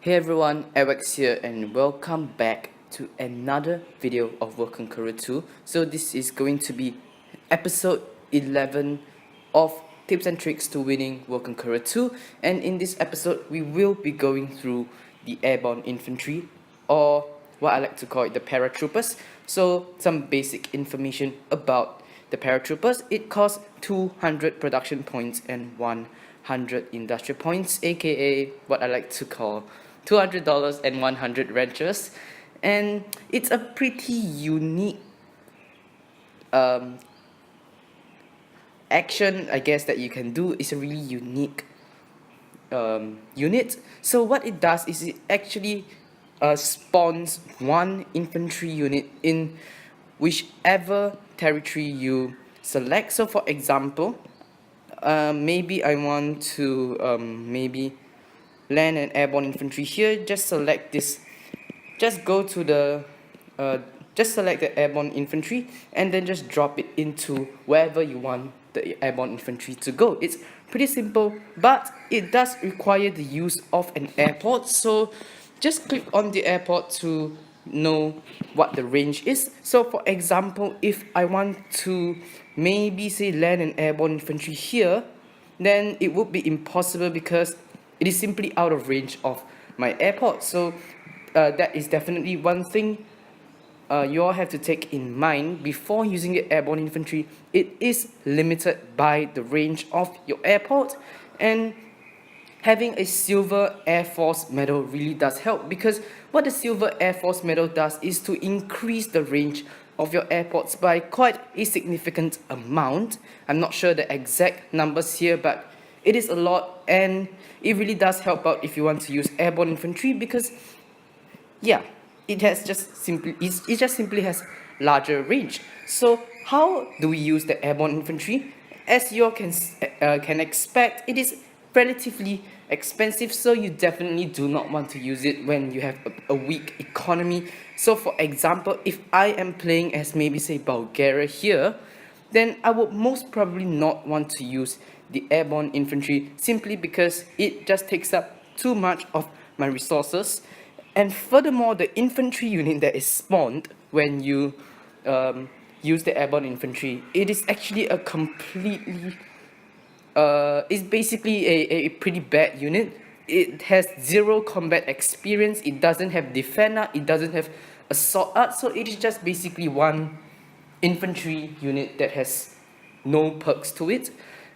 Hey everyone, Alex here and welcome back to another video of Work Conqueror 2. So this is going to be episode 11 of Tips and Tricks to Winning Work Conqueror 2, and in this episode we will be going through the Airborne Infantry, or what I like to call it, the paratroopers. So some basic information about the paratroopers. It costs 200 production points and 100 industrial points, aka what I like to call $200 and 100 ranchers, and it's a pretty unique action, I guess, that you can do. It's a really unique unit. So what it does is it actually spawns one infantry unit in whichever territory you select. So for example, maybe I want to maybe land an airborne infantry here. Just select this, just go to the just select the airborne infantry and then just drop it into wherever you want the airborne infantry to go. It's pretty simple, but it does require the use of an airport. So just click on the airport to know what the range is. So for example, if I want to maybe say land an airborne infantry here, then it would be impossible because it is simply out of range of my airport. So that is definitely one thing you all have to take in mind before using the airborne infantry. It is limited by the range of your airport, and having a silver Air Force medal really does help, because what the silver Air Force medal does is to increase the range of your airports by quite a significant amount. I'm not sure the exact numbers here, but it is a lot, and it really does help out if you want to use airborne infantry, because yeah, it just simply has larger range. So how do we use the airborne infantry? As you all can expect, it is relatively expensive, so you definitely do not want to use it when you have a weak economy. So for example, if I am playing as maybe say Bulgaria here, then I would most probably not want to use the airborne infantry, simply because it just takes up too much of my resources. And furthermore, the infantry unit that is spawned when you use the airborne infantry, it is actually a completely it's basically a pretty bad unit. It has zero combat experience, it doesn't have defender, it doesn't have assault art, so it is just basically one infantry unit that has no perks to it,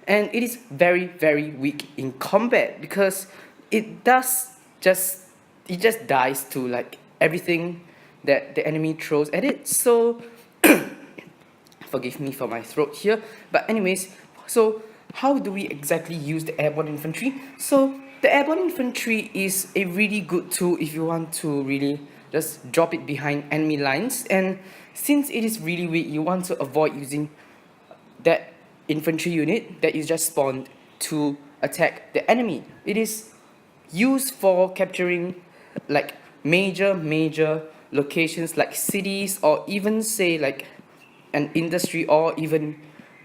and it is very weak in combat because it just dies to like everything that the enemy throws at it. So forgive me for my throat here, but anyways, so how do we exactly use the airborne infantry? So the airborne infantry is a really good tool if you want to really just drop it behind enemy lines, and since it is really weak, you want to avoid using that infantry unit that is just spawned to attack the enemy. It is used for capturing like major locations like cities, or even say like an industry, or even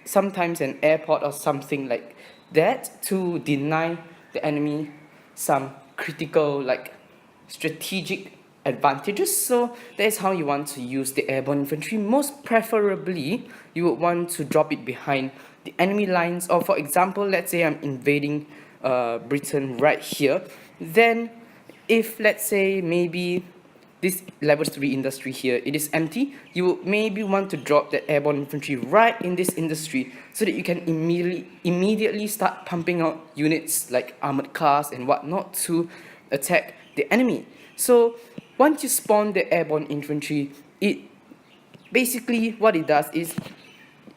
sometimes an airport or something like that, to deny the enemy some critical like strategic advantages. So that is how you want to use the airborne infantry. Most preferably, you would want to drop it behind the enemy lines, or for example, let's say I'm invading Britain right here, then if let's say maybe this level 3 industry here, it is empty, you would maybe want to drop the airborne infantry right in this industry so that you can immediately start pumping out units like armored cars and whatnot to attack the enemy. So once you spawn the airborne infantry, it basically, what it does is,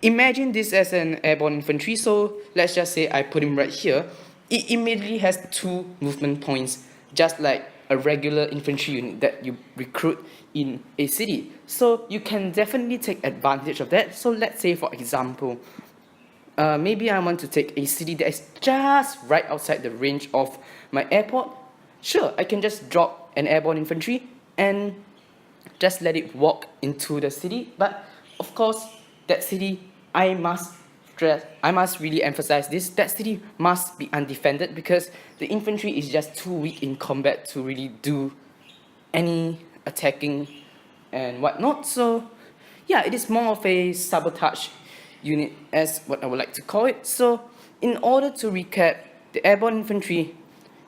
imagine this as an airborne infantry. So let's just say I put him right here. It immediately has 2 movement points, just like a regular infantry unit that you recruit in a city. So you can definitely take advantage of that. So let's say, for example, maybe I want to take a city that is just right outside the range of my airport. Sure, I can just drop an airborne infantry and just let it walk into the city. But of course, that city, I must I must really emphasize this, that city must be undefended because the infantry is just too weak in combat to really do any attacking and whatnot. So yeah, it is more of a sabotage unit as what I would like to call it. So in order to recap, the airborne infantry,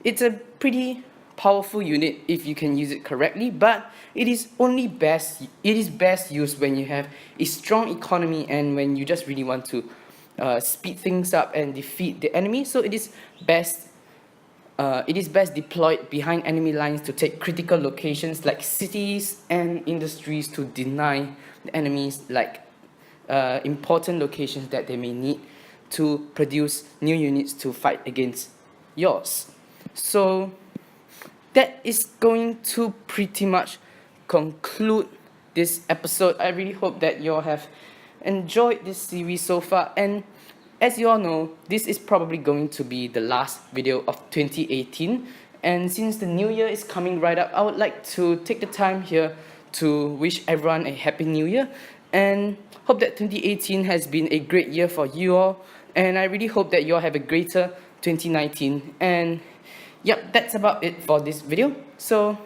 it's a pretty powerful unit if you can use it correctly, but it is best used when you have a strong economy and when you just really want to speed things up and defeat the enemy. So it is best deployed behind enemy lines to take critical locations like cities and industries to deny the enemies like important locations that they may need to produce new units to fight against yours. So that is going to pretty much conclude this episode. I really hope that you all have enjoyed this series so far, and as you all know, this is probably going to be the last video of 2018, and since the new year is coming right up, I would like to take the time here to wish everyone a happy new year and hope that 2018 has been a great year for you all, and I really hope that you all have a greater 2019. And yep, that's about it for this video. So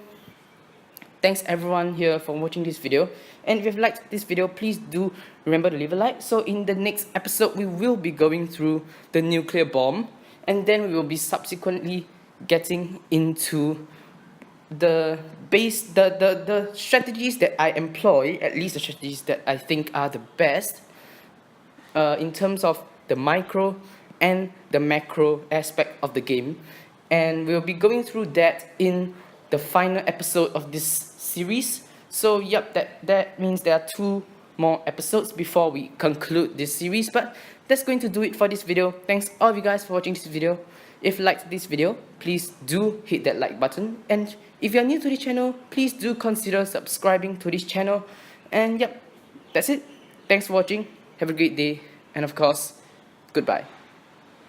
thanks everyone here for watching this video, and if you've liked this video, please do remember to leave a like. So in the next episode, we will be going through the nuclear bomb, and then we will be subsequently getting into the strategies that I employ, at least the strategies that I think are the best in terms of the micro and the macro aspect of the game, and we'll be going through that in the final episode of this series. So yep, that means there are 2 more episodes before we conclude this series, but that's going to do it for this video. Thanks all of you guys for watching this video. If you liked this video, please do hit that like button, and if you're new to this channel, please do consider subscribing to this channel. And yep, that's it. Thanks for watching, have a great day, and of course, goodbye.